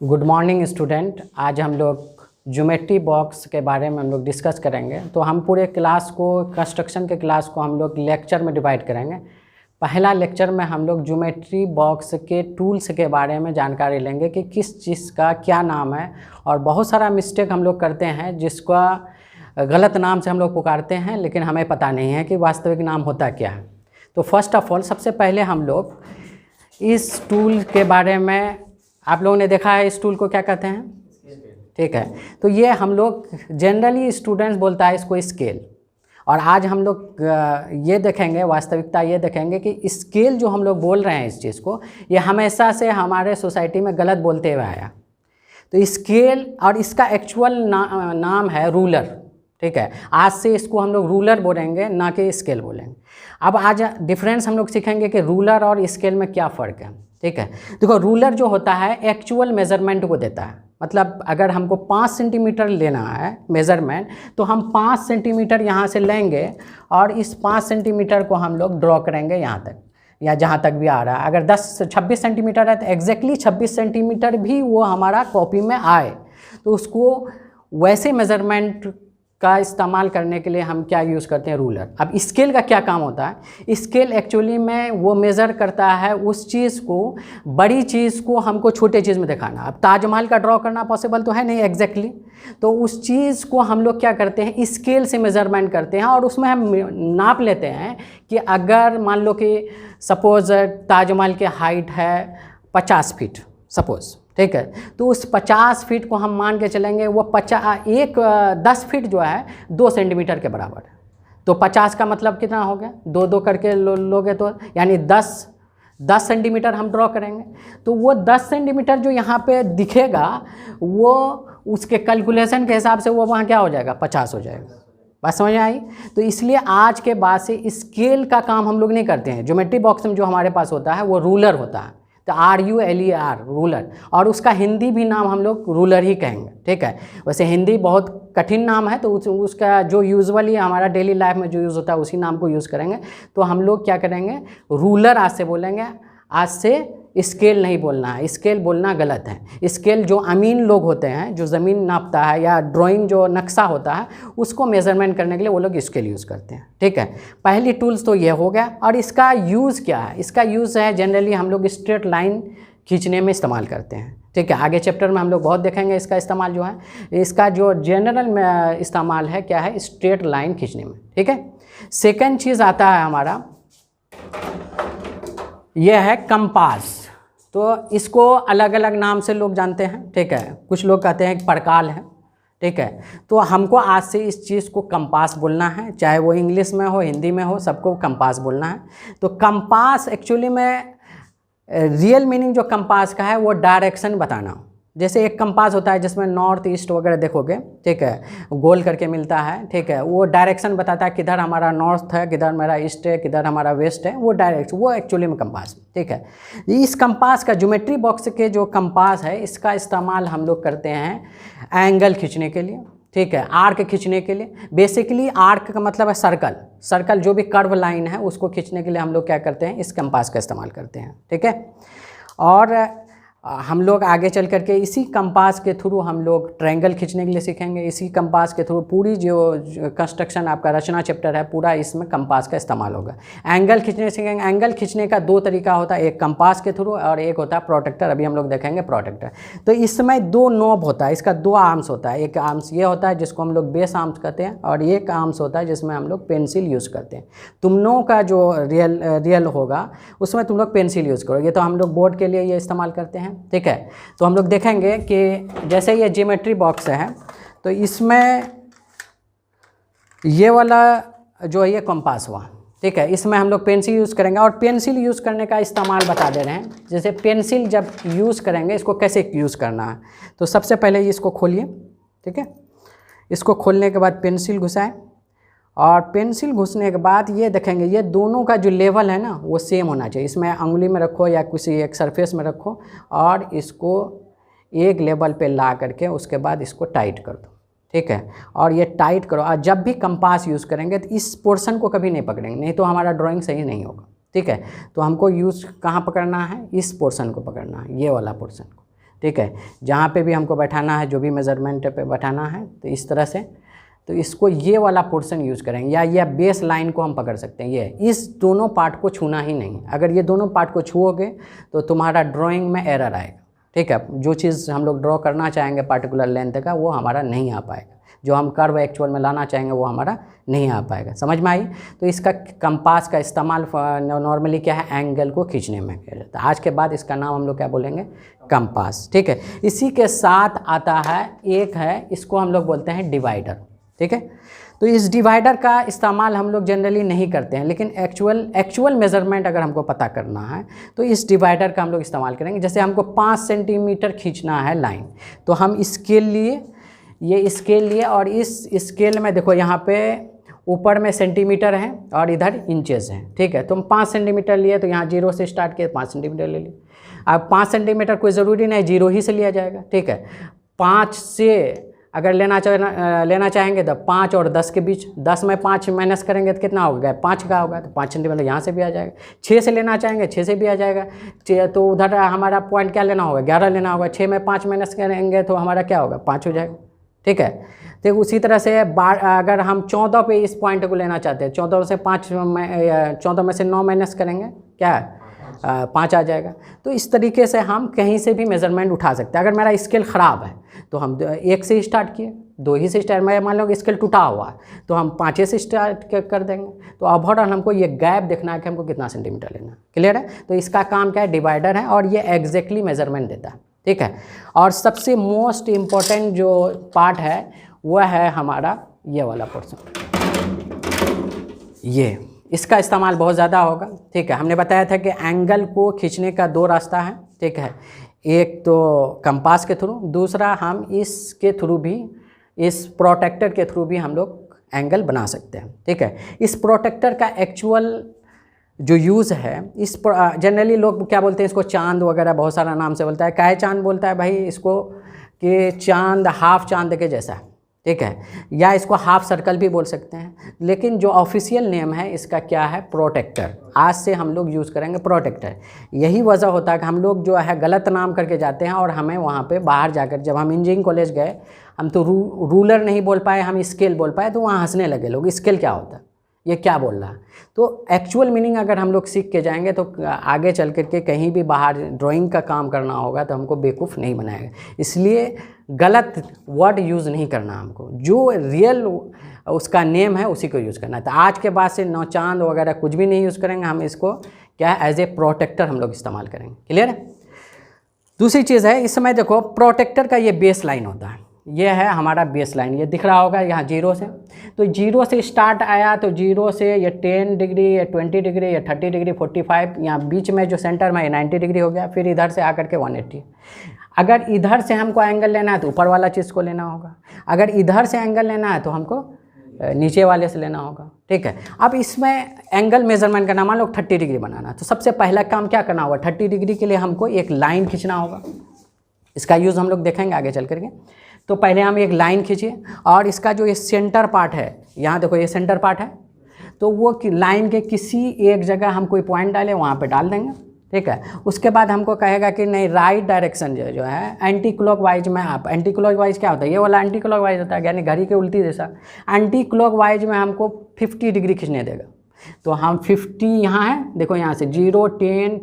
Good morning student. आज हम लोग ज्योमेट्री बॉक्स के बारे में हम लोग डिस्कस करेंगे। तो हम पूरे क्लास को, कंस्ट्रक्शन के क्लास को हम लोग लेक्चर में डिवाइड करेंगे। पहला लेक्चर में हम लोग ज्योमेट्री बॉक्स के टूल्स के बारे में जानकारी लेंगे कि किस चीज़ का क्या नाम है। और बहुत सारा मिस्टेक हम लोग करते हैं जिसका गलत नाम से हम लोग पुकारते हैं, लेकिन हमें पता नहीं है कि वास्तविक नाम होता क्या है। तो फर्स्ट ऑफ ऑल, सबसे पहले हम लोग इस टूल के बारे में, आप लोगों ने देखा है इस टूल को क्या कहते हैं, ठीक है। तो ये हम लोग जनरली स्टूडेंट्स बोलता है इसको स्केल। और आज हम लोग ये देखेंगे, वास्तविकता ये देखेंगे कि स्केल जो हम लोग बोल रहे हैं इस चीज़ को, ये हमेशा से हमारे सोसाइटी में गलत बोलते हुए आया। तो स्केल और इसका एक्चुअल नाम है रूलर, ठीक है। आज से इसको हम लोग रूलर बोलेंगे, ना कि स्केल बोलेंगे। अब आज डिफरेंस हम लोग सीखेंगे कि रूलर और स्केल में क्या फ़र्क है, ठीक है। देखो, रूलर जो होता है एक्चुअल मेज़रमेंट को देता है। मतलब अगर हमको 5 सेंटीमीटर लेना है मेज़रमेंट, तो हम 5 सेंटीमीटर यहाँ से लेंगे और इस 5 सेंटीमीटर को हम लोग ड्रॉ करेंगे यहाँ तक, या जहाँ तक भी आ रहा है। अगर 26 सेंटीमीटर है तो एग्जैक्टली 26 सेंटीमीटर भी वो हमारा कॉपी में आए, तो उसको वैसे मेज़रमेंट का इस्तेमाल करने के लिए हम क्या यूज़ करते हैं, रूलर। अब स्केल का क्या काम होता है, स्केल एक्चुअली में वो मेज़र करता है उस चीज़ को, बड़ी चीज़ को हमको छोटे चीज़ में दिखाना। अब ताजमहल का ड्रॉ करना पॉसिबल तो है नहीं एग्जैक्टली, तो उस चीज़ को हम लोग क्या करते हैं, स्केल से मेज़रमेंट करते हैं। और उसमें हम नाप लेते हैं कि अगर मान लो कि सपोज़ ताजमहल की हाइट है 50 फीट सपोज़, ठीक है। तो उस 50 फीट को हम मान के चलेंगे वो 10 फीट जो है 2 सेंटीमीटर के बराबर है। तो 50 का मतलब कितना हो गया, 2 करके लोगे तो यानी 10 सेंटीमीटर हम ड्रॉ करेंगे। तो वो 10 सेंटीमीटर जो यहाँ पे दिखेगा, वो उसके कैलकुलेशन के हिसाब से वो वहाँ क्या हो जाएगा, 50 हो जाएगा। बात समझ में आई। तो इसलिए आज के बाद से स्केल का काम हम लोग नहीं करते हैं। ज्योमेट्री बॉक्स में जो हमारे पास होता है वो रूलर होता है, तो RULER रूलर। और उसका हिंदी भी नाम हम लोग रूलर ही कहेंगे, ठीक है। वैसे हिंदी बहुत कठिन नाम है, तो उसका जो यूजुअली हमारा डेली लाइफ में जो यूज़ होता है उसी नाम को यूज़ करेंगे। तो हम लोग क्या करेंगे, रूलर आज से बोलेंगे। आज से स्केल नहीं बोलना है, स्केल बोलना गलत है। स्केल जो अमीन लोग होते हैं, जो ज़मीन नापता है या ड्राइंग जो नक्शा होता है उसको मेज़रमेंट करने के लिए वो लोग स्केल यूज़ करते हैं, ठीक है। पहली टूल्स तो ये हो गया। और इसका यूज़ क्या है, इसका यूज़ है जनरली हम लोग स्ट्रेट लाइन खींचने में इस्तेमाल करते हैं, ठीक है। आगे चैप्टर में हम लोग बहुत देखेंगे इसका इस्तेमाल जो है। इसका जो जनरल में इस्तेमाल है क्या है, स्ट्रेट लाइन खींचने में, ठीक है। सेकेंड चीज़ आता है हमारा, यह है कंपास। तो इसको अलग अलग नाम से लोग जानते हैं, ठीक है। कुछ लोग कहते हैं परकाल है, ठीक है। तो हमको आज से इस चीज़ को कंपास बोलना है, चाहे वो इंग्लिश में हो हिंदी में हो, सबको कंपास बोलना है। तो कंपास एक्चुअली में रियल मीनिंग जो कंपास का है वो डायरेक्शन बताना। जैसे एक कंपास होता है जिसमें नॉर्थ ईस्ट वगैरह देखोगे, ठीक है, गोल करके मिलता है, ठीक है। वो डायरेक्शन बताता है किधर हमारा नॉर्थ है, किधर मेरा ईस्ट है, किधर हमारा वेस्ट है। वो वो एक्चुअली में कंपास, ठीक है। इस कंपास का, ज्योमेट्री बॉक्स के जो कंपास है, इसका इस्तेमाल हम लोग करते हैं एंगल खींचने के लिए, ठीक है, आर्क खींचने के लिए। बेसिकली आर्क का मतलब है सर्कल जो भी कर्व लाइन है उसको खींचने के लिए हम लोग क्या करते हैं, इस कंपास का इस्तेमाल करते हैं, ठीक है। और हम लोग आगे चल करके इसी कंपास के थ्रू हम लोग ट्रायंगल खींचने के लिए सीखेंगे। इसी कंपास के थ्रू पूरी जो कंस्ट्रक्शन आपका रचना चैप्टर है पूरा इसमें कंपास का इस्तेमाल होगा। एंगल खींचने सीखेंगे। एंगल खींचने का 2 तरीका होता है, एक कंपास के थ्रू और एक होता है प्रोटेक्टर। अभी हम लोग देखेंगे प्रोटेक्टर। तो इसमें 2 नॉब होता है, इसका 2 आर्म्स होता है। एक आर्म्स ये होता है जिसको हम लोग बेस आर्म्स कहते हैं, और एक आर्म्स होता है जिसमें हम लोग पेंसिल यूज़ करते हैं। तुम लोगों का जो रियल होगा उसमें तुम लोग पेंसिल यूज़ करोगे, तो हम लोग बोर्ड के लिए ये इस्तेमाल करते हैं, ठीक है। तो हम लोग देखेंगे कि जैसे ये ज्योमेट्री बॉक्स है, तो इसमें ये वाला जो है ये कंपास हुआ, ठीक है। इसमें हम लोग पेंसिल यूज़ करेंगे, और पेंसिल यूज़ करने का इस्तेमाल बता दे रहे हैं। जैसे पेंसिल जब यूज़ करेंगे, इसको कैसे यूज़ करना है। तो सबसे पहले इसको खोलिए, ठीक है। इसको खोलने के बाद पेंसिल घुसाएं, और पेंसिल घुसने के बाद ये देखेंगे ये दोनों का जो लेवल है ना वो सेम होना चाहिए। इसमें अंगुली में रखो या किसी एक सरफेस में रखो, और इसको एक लेवल पे ला करके उसके बाद इसको टाइट कर दो, ठीक है। और ये टाइट करो, और जब भी कंपास यूज़ करेंगे तो इस पोर्शन को कभी नहीं पकड़ेंगे, नहीं तो हमारा ड्राइंग सही नहीं होगा, ठीक है। तो हमको यूज़ कहाँ पकड़ना है, इस पोर्शन को पकड़ना है, ये वाला पोर्शन को। ठीक है। जहाँ पे भी हमको बैठाना है, जो भी मेज़रमेंट पे बैठाना है, तो इस तरह से, तो इसको ये वाला पोर्शन यूज़ करेंगे, या ये बेस लाइन को हम पकड़ सकते हैं। ये इस दोनों पार्ट को छूना ही नहीं। अगर ये दोनों पार्ट को छूओगे तो तुम्हारा ड्राइंग में एरर आएगा, ठीक है। जो चीज़ हम लोग ड्रॉ करना चाहेंगे पार्टिकुलर लेंथ का, वो हमारा नहीं आ पाएगा। जो हम कर्व एक्चुअल में लाना चाहेंगे वो हमारा नहीं आ पाएगा। समझ में आई? तो इसका कंपास का इस्तेमाल नॉर्मली क्या है, एंगल को खींचने में किया जाता है। आज के बाद इसका नाम हम लोग क्या बोलेंगे, कंपास, ठीक है। इसी के साथ आता है एक है, इसको हम लोग बोलते हैं डिवाइडर, ठीक है। तो इस डिवाइडर का इस्तेमाल हम लोग जनरली नहीं करते हैं, लेकिन एक्चुअल मेज़रमेंट अगर हमको पता करना है तो इस डिवाइडर का हम लोग इस्तेमाल करेंगे। जैसे हमको 5 सेंटीमीटर खींचना है लाइन, तो हम इसके लिए, ये स्केल लिए, और इस स्केल में देखो यहाँ पे ऊपर में सेंटीमीटर है और इधर इंचेस हैं, ठीक है। तुम 5 सेंटीमीटर लिए तो यहाँ 0 से स्टार्ट किए, 5 सेंटीमीटर ले लिए। अब 5 सेंटीमीटर कोई ज़रूरी नहीं 0 ही से लिया जाएगा, ठीक है। 5 से अगर लेना चाहेंगे तो 5 और 10 के बीच, 10 में 5 माइनस करेंगे तो कितना होगा, 5 का होगा, तो 5 सेंटीमीटर यहाँ से भी आ जाएगा। 6 से लेना चाहेंगे 6 से भी आ जाएगा। तो उधर हमारा पॉइंट क्या लेना होगा, 11 लेना होगा। 6 में 5 माइनस करेंगे तो हमारा क्या होगा, 5 हो जाएगा, ठीक है। तो उसी तरह से अगर हम 14 पे इस पॉइंट को लेना चाहते हैं, 14 से 14 में से 9 माइनस करेंगे, क्या है, 5 आ जाएगा। तो इस तरीके से हम कहीं से भी मेज़रमेंट उठा सकते हैं। अगर मेरा स्केल ख़राब है तो हम 1 से स्टार्ट किए, 2 ही से स्टार्ट, मैं मान लो स्केल टूटा हुआ है तो हम 5 से स्टार्ट कर देंगे। तो ओवरऑल हमको ये गैप देखना है कि हमको कितना सेंटीमीटर लेना है। क्लियर है? तो इसका काम क्या है, डिवाइडर है, और ये एग्जैक्टली मेज़रमेंट देता है, ठीक है। और सबसे मोस्ट इम्पॉर्टेंट जो पार्ट है वह है हमारा ये वाला पोर्शन, ये इसका इस्तेमाल बहुत ज़्यादा होगा, ठीक है। हमने बताया था कि एंगल को खींचने का 2 रास्ता है, ठीक है। एक तो कंपास के थ्रू, दूसरा हम इसके थ्रू भी, इस प्रोटेक्टर के थ्रू भी हम लोग एंगल बना सकते हैं, ठीक है। इस प्रोटेक्टर का एक्चुअल जो यूज़ है, इस जनरली लोग क्या बोलते हैं इसको, चांद वगैरह बहुत सारा नाम से बोलता है। काहे चांद बोलता है भाई इसको, कि चांद हाफ चांद के जैसा है, ठीक है, या इसको हाफ सर्कल भी बोल सकते हैं। लेकिन जो ऑफिशियल नेम है इसका क्या है, प्रोटेक्टर। आज से हम लोग यूज़ करेंगे प्रोटेक्टर। यही वजह होता है कि हम लोग जो है गलत नाम करके जाते हैं, और हमें वहाँ पे बाहर जाकर, जब हम इंजीनियरिंग कॉलेज गए, हम तो रूलर नहीं बोल पाए, हम स्केल बोल पाए, तो वहाँ हंसने लगे लोग, स्केल क्या होता है, ये क्या बोल रहा है। तो एक्चुअल मीनिंग अगर हम लोग सीख के जाएंगे तो आगे चल करके कहीं भी बाहर ड्राइंग का काम करना होगा तो हमको बेवकूफ़ नहीं बनाएगा। इसलिए गलत वर्ड यूज़ नहीं करना, हमको जो रियल उसका नेम है उसी को यूज़ करना है। तो आज के बाद से चांद वगैरह कुछ भी नहीं यूज़ करेंगे, हम इसको क्या है, एज ए प्रोटेक्टर हम लोग इस्तेमाल करेंगे। क्लियर है? दूसरी चीज़ है, इस समय देखो प्रोटेक्टर का ये बेस लाइन होता है, ये है हमारा बेस लाइन, ये दिख रहा होगा यहाँ 0 से। तो 0 से स्टार्ट आया, तो 0 से ये 10 डिग्री, ये 20 डिग्री, ये 30 डिग्री, 45, यहाँ बीच में जो सेंटर में ये 90 डिग्री हो गया। फिर इधर से आकर के 180। अगर इधर से हमको एंगल लेना है तो ऊपर वाला चीज़ को लेना होगा, अगर इधर से एंगल लेना है तो हमको नीचे वाले से लेना होगा, ठीक है। अब इसमें एंगल मेजरमेंट करना, मान लो 30 डिग्री बनाना, तो सबसे पहला काम क्या करना होगा, 30 डिग्री के लिए हमको एक लाइन खींचना होगा। इसका यूज़ हम लोग देखेंगे आगे चल करके। तो पहले हम एक लाइन खींचिए, और इसका जो ये सेंटर पार्ट है, यहाँ देखो ये सेंटर पार्ट है, तो वो लाइन के किसी एक जगह हम कोई पॉइंट डालें, वहाँ पे डाल देंगे, ठीक है। उसके बाद हमको कहेगा कि नहीं, राइट डायरेक्शन जो है एंटी क्लॉकवाइज में, आप एंटी क्लॉकवाइज क्या होता है, ये वाला एंटी क्लॉकवाइज होता है, यानी घड़ी के उल्टी जैसा। एंटी क्लॉकवाइज में हमको 50 डिग्री खींचने देगा। तो हम 50 यहाँ है, देखो यहाँ से 0, 10,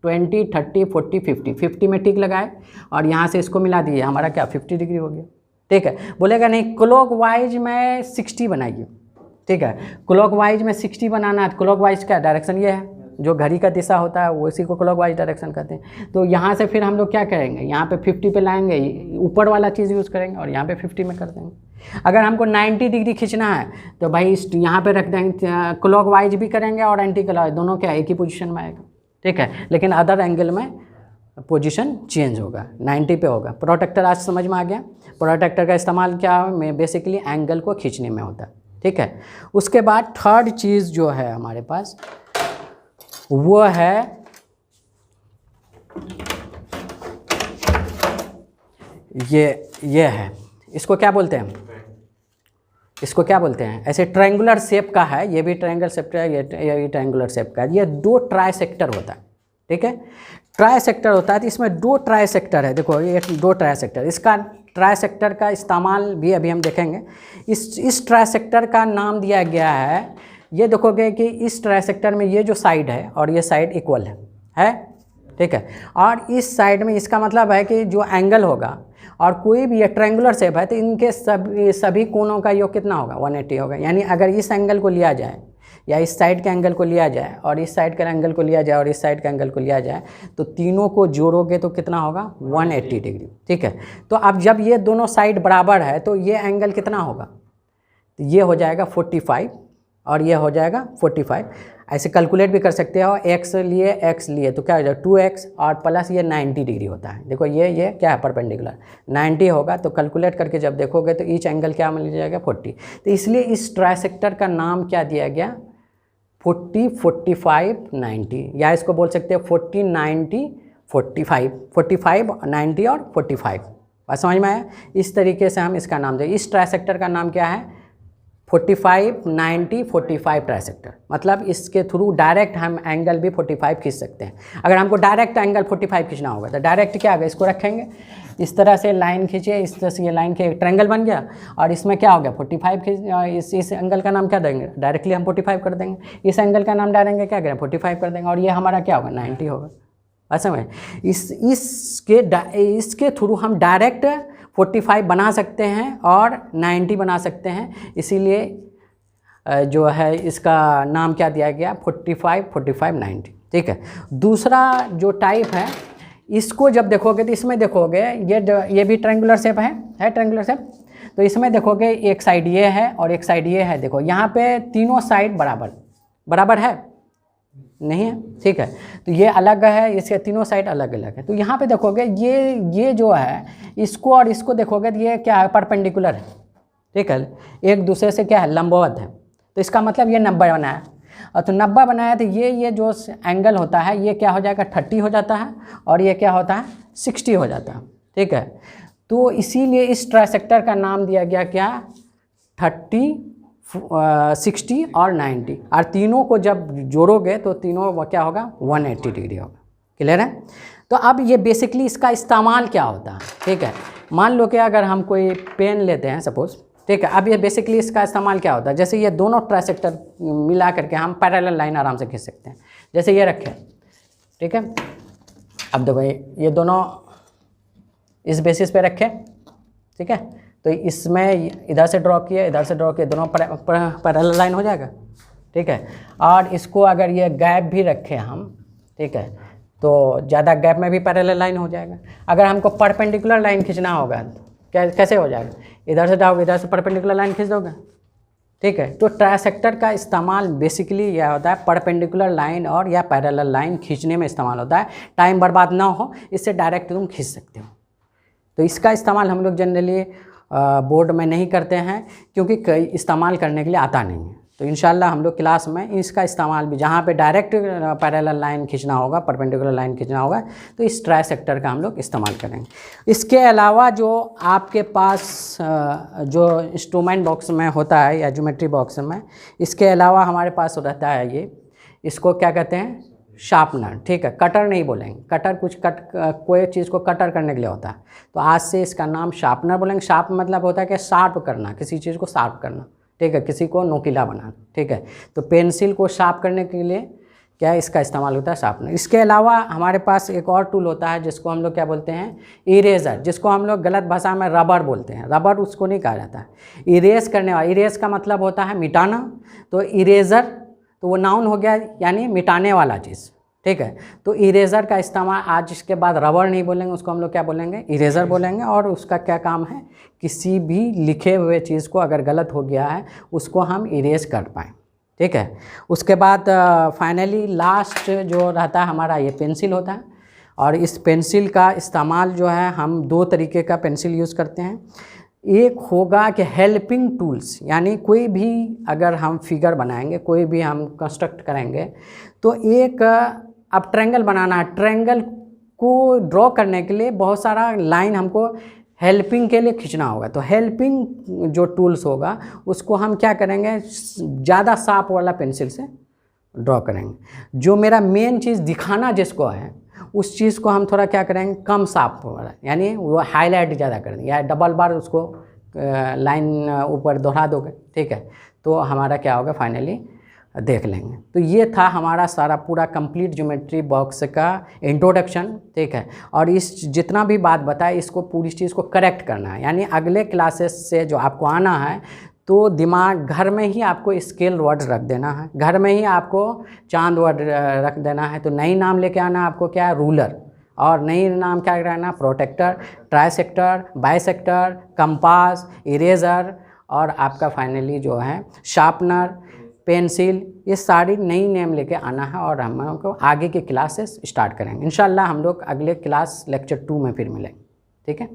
20, 30, 40, 50, 50 में टिक लगाए, और यहाँ से इसको मिला दिए, हमारा क्या 50 डिग्री हो गया, ठीक है। बोलेगा नहीं क्लॉकवाइज में 60 बनाइए, ठीक है। क्लॉकवाइज में 60 बनाना है, क्लॉकवाइज का डायरेक्शन ये है, जो घड़ी का दिशा होता है वो इसी को क्लॉकवाइज डायरेक्शन कहते हैं। तो यहाँ से फिर हम लोग क्या करेंगे, यहाँ पे 50 पे लाएंगे, ऊपर वाला चीज़ यूज़ करेंगे, और यहाँ पे 50 में कर देंगे। अगर हमको 90 डिग्री खींचना है तो भाई यहाँ पे रख देंगे, क्लॉकवाइज भी करेंगे और एंटी क्लॉकवाइज, दोनों क्या एक ही पोजीशन में आएगा, ठीक है। लेकिन अदर एंगल में पोजीशन चेंज होगा, 90 पे होगा। प्रोटेक्टर आज समझ में आ गया। प्रोटेक्टर का इस्तेमाल क्या में बेसिकली एंगल को खींचने में होता है, ठीक है। उसके बाद थर्ड चीज़ जो है हमारे पास वो है ये है, इसको क्या बोलते हैं, इसको क्या बोलते हैं, ऐसे ट्रायंगुलर शेप का है, ये भी ट्रायंगल शेप का है, ये भी ट्रायंगुलर शेप का है। ये 2 ट्राइसेक्टर होता है, ठीक है। ट्राई सेक्टर होता है तो इसमें 2 ट्राई सेक्टर है। देखो ये 2 ट्राई सेक्टर, इसका ट्राई सेक्टर का इस्तेमाल भी अभी हम देखेंगे। इस ट्राई सेक्टर का नाम दिया गया है, ये देखोगे कि इस ट्राई सेक्टर में ये जो साइड है और ये साइड इक्वल है, ठीक है। और इस साइड में इसका मतलब है कि जो एंगल होगा और कोई भी ये ट्रायंगुलर शेप है तो इनके सभी कोणों का योग कितना होगा, 180 होगा। यानी अगर इस एंगल को लिया जाए या इस साइड के एंगल को लिया जाए और इस साइड के एंगल को लिया जाए और इस साइड के एंगल को लिया जाए तो तीनों को जोड़ोगे तो कितना होगा, 180 डिग्री, ठीक है। तो अब जब ये दोनों साइड बराबर है तो ये एंगल कितना होगा, तो ये हो जाएगा 45 और ये हो जाएगा 45। ऐसे कैलकुलेट भी कर सकते हो, x लिए तो क्या हो जाएगा 2x और प्लस ये 90 डिग्री होता है। देखो ये क्या है, परपेंडिकुलर 90 होगा। तो कैलकुलेट करके जब देखोगे तो ईच एंगल क्या मिल जाएगा, 40। तो इसलिए इस ट्राइसेक्टर का नाम क्या दिया गया, 40, 45, 90, या इसको बोल सकते हैं 40, 90, 45, 45, 90 और 45। बात समझ में आया? इस तरीके से हम इसका नाम दें। इस ट्राइसेक्टर का नाम क्या है, 45, 90, 45 ट्राइसेक्टर। मतलब इसके थ्रू डायरेक्ट हम एंगल भी 45 खींच सकते हैं। अगर हमको डायरेक्ट एंगल 45 खींचना होगा तो डायरेक्ट क्या होगा, इसको रखेंगे इस तरह से लाइन खींचे, इस तरह से ये लाइन के एक ट्रायंगल बन गया और इसमें क्या हो गया 45 खींच। इस एंगल का नाम क्या देंगे, डायरेक्टली हम 45 कर देंगे। इस एंगल का नाम डालेंगे क्या करें, 45 कर देंगे और ये हमारा क्या होगा, 90 होगा। ऐसा में इसके थ्रू हम डायरेक्ट 45 बना सकते हैं और 90 बना सकते हैं। इसीलिए जो है इसका नाम क्या दिया गया, 45, 45, 90, ठीक है। दूसरा जो टाइप है, इसको जब देखोगे तो इसमें देखोगे ये भी ट्रायंगुलर शेप है ट्रायंगुलर शेप। तो इसमें देखोगे एक साइड ये है और एक साइड ये है। देखो यहाँ पे तीनों साइड बराबर है, नहीं है, ठीक है। तो ये अलग है, इसके तीनों साइड अलग अलग है। तो यहाँ पे देखोगे ये जो है इसको और इसको देखोगे तो ये क्या है, परपेंडिकुलर है, ठीक है, एक दूसरे से क्या है, लंबवत है। तो इसका मतलब ये 90 बनाया और तो 90 बनाया तो ये जो एंगल होता है ये क्या हो जाएगा, 30 हो जाता है और ये क्या होता है, 60 हो जाता है, ठीक है। तो इसीलिए इस ट्राइसेक्टर का नाम दिया गया क्या, 30, 60 और 90। और तीनों को जब जोड़ोगे तो तीनों क्या होगा, 180 डिग्री होगा। क्लियर है? तो अब ये बेसिकली इसका इस्तेमाल क्या होता है, ठीक है। मान लो कि अगर हम कोई पेन लेते हैं सपोज, ठीक है। अब ये बेसिकली इसका इस्तेमाल क्या होता है, जैसे ये दोनों ट्राइसेक्टर मिला करके हम पैरेलल लाइन आराम से खींच सकते हैं। जैसे ये रखें, ठीक है। अब देखो ये दोनों इस बेसिस पे रखे, ठीक है। तो इसमें इधर से ड्रॉ किए, इधर से ड्रॉ किए, दोनों पैरेलल लाइन हो जाएगा, ठीक है। और इसको अगर ये गैप भी रखें हम, ठीक है, तो ज़्यादा गैप में भी पैरेलल लाइन हो जाएगा। अगर हमको परपेंडिकुलर लाइन खींचना होगा तो कैसे हो जाएगा, इधर से जाओगे, इधर से परपेंडिकुलर लाइन खींच दोगे, ठीक है। तो ट्राइसेक्टर का इस्तेमाल बेसिकली यह होता है, परपेंडिकुलर लाइन और या पैरेलल लाइन खींचने में इस्तेमाल होता है। टाइम बर्बाद ना हो, इससे डायरेक्ट तुम खींच सकते हो। तो इसका इस्तेमाल हम लोग जनरली बोर्ड में नहीं करते हैं क्योंकि इस्तेमाल करने के लिए आता नहीं है। तो इंशाल्लाह हम लोग क्लास में इसका इस्तेमाल भी, जहाँ पे डायरेक्ट पैरेलल लाइन खींचना होगा, परपेंडिकुलर लाइन खींचना होगा, तो इस ट्राइसेक्टर का हम लोग इस्तेमाल करेंगे। इसके अलावा जो आपके पास जो इंस्ट्रूमेंट बॉक्स में होता है या ज्योमेट्री बॉक्स में, इसके अलावा हमारे पास रहता है ये, इसको क्या कहते हैं, शार्पनर, ठीक है। कटर नहीं बोलेंगे, कटर कोई चीज़ को कटर करने के लिए होता है, तो आज से इसका नाम शार्पनर बोलेंगे। शार्प मतलब होता है कि शार्प करना, किसी चीज़ को शार्प करना, ठीक है, किसी को नोकीला बनाना, ठीक है। तो पेंसिल को शार्प करने के लिए क्या इसका इस्तेमाल होता है, शार्पनर। इसके अलावा हमारे पास एक और टूल होता है जिसको हम लोग क्या बोलते हैं, इरेजर, जिसको हम लोग गलत भाषा में रबर बोलते हैं। रबर उसको नहीं कहा जाता है, इरेज करने वाला। इरेज का मतलब होता है मिटाना, तो इरेजर तो वो नाउन हो गया, यानी मिटाने वाला चीज़, ठीक है। तो इरेज़र का इस्तेमाल आज इसके बाद रबर नहीं बोलेंगे, उसको हम लोग क्या बोलेंगे, इरेज़र बोलेंगे। और उसका क्या काम है, किसी भी लिखे हुए चीज़ को अगर गलत हो गया है उसको हम इरेज कर पाएँ, ठीक है। उसके बाद फाइनली लास्ट जो रहता है हमारा, ये पेंसिल होता है। और इस पेंसिल का इस्तेमाल जो है, हम 2 तरीके का पेंसिल यूज़ करते हैं। एक होगा कि हेल्पिंग टूल्स, यानी कोई भी अगर हम फिगर बनाएंगे, कोई भी हम कंस्ट्रक्ट करेंगे, तो एक अब ट्रायंगल बनाना है, ट्रायंगल को ड्रॉ करने के लिए बहुत सारा लाइन हमको हेल्पिंग के लिए खींचना होगा। तो हेल्पिंग जो टूल्स होगा उसको हम क्या करेंगे, ज़्यादा शार्प वाला पेंसिल से ड्रॉ करेंगे। जो मेरा मेन चीज़ दिखाना जिसको है उस चीज़ को हम थोड़ा क्या करेंगे, कम साफ यानी वो हाईलाइट ज़्यादा कर देंगे, या डबल बार उसको लाइन ऊपर दोहरा दोगे, ठीक है, तो हमारा क्या होगा फाइनली देख लेंगे। तो ये था हमारा सारा पूरा कंप्लीट ज्योमेट्री बॉक्स का इंट्रोडक्शन, ठीक है। और इस जितना भी बात बताए इसको पूरी चीज़ को करेक्ट करना है, यानी अगले क्लासेस से जो आपको आना है तो दिमाग घर में ही आपको स्केल वर्ड रख देना है, घर में ही आपको चांद वर्ड रख देना है। तो नई नाम लेके आना आपको क्या है, रूलर, और नई नाम क्या रहना, प्रोटेक्टर, ट्राइसेक्टर, बाइसेक्टर, कंपास, इरेज़र, और आपका फाइनली जो है शार्पनर, पेंसिल, ये सारी नई नेम लेके आना है। और हम लोग को आगे के क्लासेस स्टार्ट करेंगे इंशाल्लाह। हम लोग अगले क्लास लेक्चर 2 में फिर मिलेंगे, ठीक है।